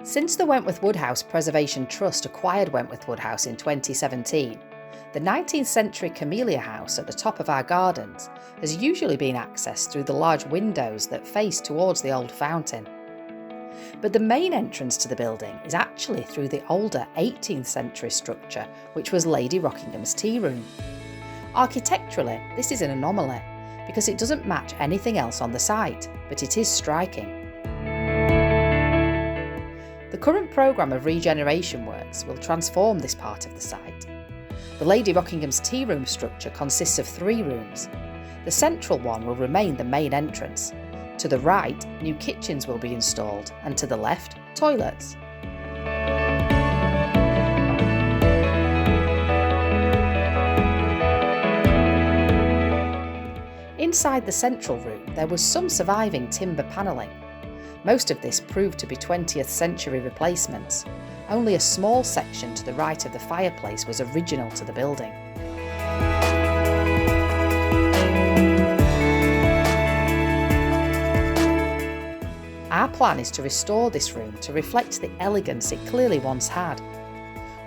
Since the Wentworth Woodhouse Preservation Trust acquired Wentworth Woodhouse in 2017, the 19th century Camellia House at the top of our gardens has usually been accessed through the large windows that face towards the old fountain. But the main entrance to the building is actually through the older 18th century structure, which was Lady Rockingham's tea room. Architecturally, this is an anomaly because it doesn't match anything else on the site, but it is striking. The current programme of regeneration works will transform this part of the site. The Lady Rockingham's tea room structure consists of 3 rooms. The central one will remain the main entrance. To the right, new kitchens will be installed, and to the left, toilets. Inside the central room, there was some surviving timber panelling. Most of this proved to be 20th century replacements. Only a small section to the right of the fireplace was original to the building. Our plan is to restore this room to reflect the elegance it clearly once had.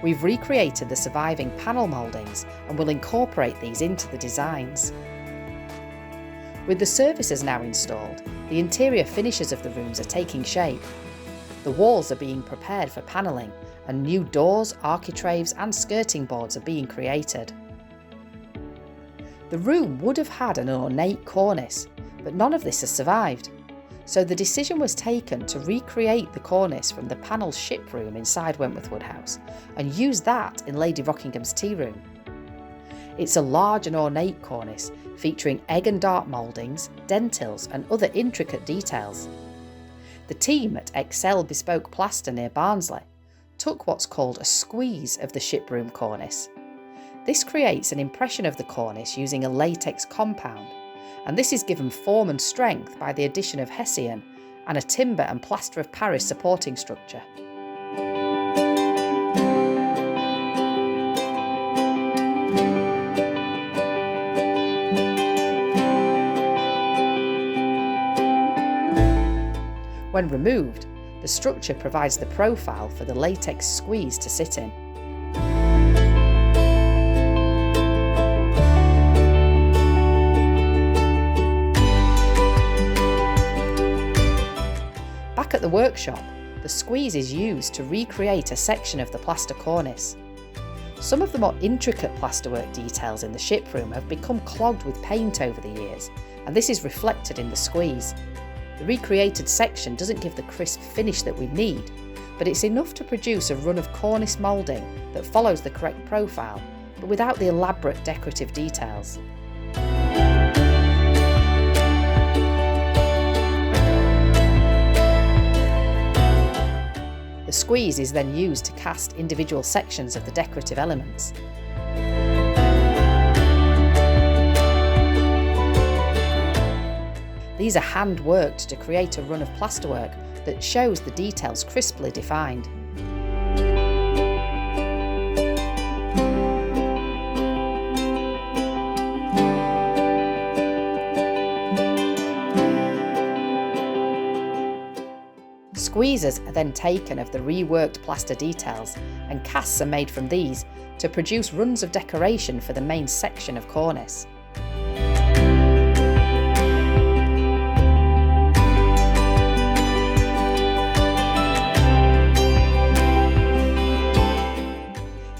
We've recreated the surviving panel mouldings and will incorporate these into the designs. With the surfaces now installed, the interior finishes of the rooms are taking shape. The walls are being prepared for panelling, and new doors, architraves and skirting boards are being created. The room would have had an ornate cornice, but none of this has survived. So the decision was taken to recreate the cornice from the panelled ship room inside Wentworth Woodhouse and use that in Lady Rockingham's tea room. It's a large and ornate cornice featuring egg and dart mouldings, dentils and other intricate details. The team at Excel Bespoke Plaster near Barnsley took what's called a squeeze of the ship room cornice. This creates an impression of the cornice using a latex compound, and this is given form and strength by the addition of hessian and a timber and plaster of Paris supporting structure. When removed, the structure provides the profile for the latex squeeze to sit in. Back at the workshop, the squeeze is used to recreate a section of the plaster cornice. Some of the more intricate plasterwork details in the ship room have become clogged with paint over the years, and this is reflected in the squeeze. The recreated section doesn't give the crisp finish that we need, but it's enough to produce a run of cornice moulding that follows the correct profile, but without the elaborate decorative details. The squeeze is then used to cast individual sections of the decorative elements. These are hand-worked to create a run of plasterwork that shows the details crisply defined. Squeezes are then taken of the reworked plaster details, and casts are made from these to produce runs of decoration for the main section of cornice.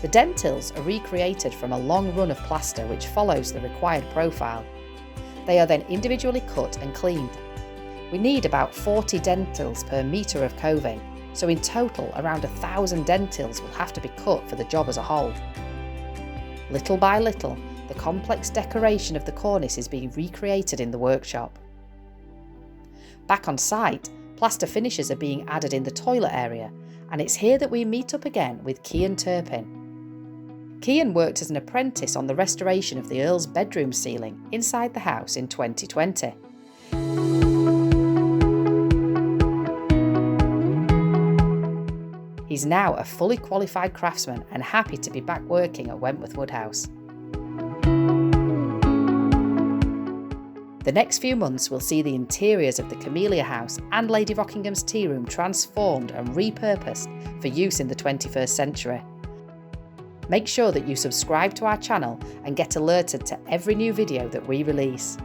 The dentils are recreated from a long run of plaster which follows the required profile. They are then individually cut and cleaned. We need about 40 dentils per metre of coving, so in total around 1,000 dentils will have to be cut for the job as a whole. Little by little, the complex decoration of the cornice is being recreated in the workshop. Back on site, plaster finishes are being added in the toilet area, and it's here that we meet up again with Cian Turpin. Cian worked as an apprentice on the restoration of the Earl's bedroom ceiling inside the house in 2020. He's now a fully qualified craftsman and happy to be back working at Wentworth Woodhouse. The next few months will see the interiors of the Camellia House and Lady Rockingham's tea room transformed and repurposed for use in the 21st century. Make sure that you subscribe to our channel and get alerted to every new video that we release.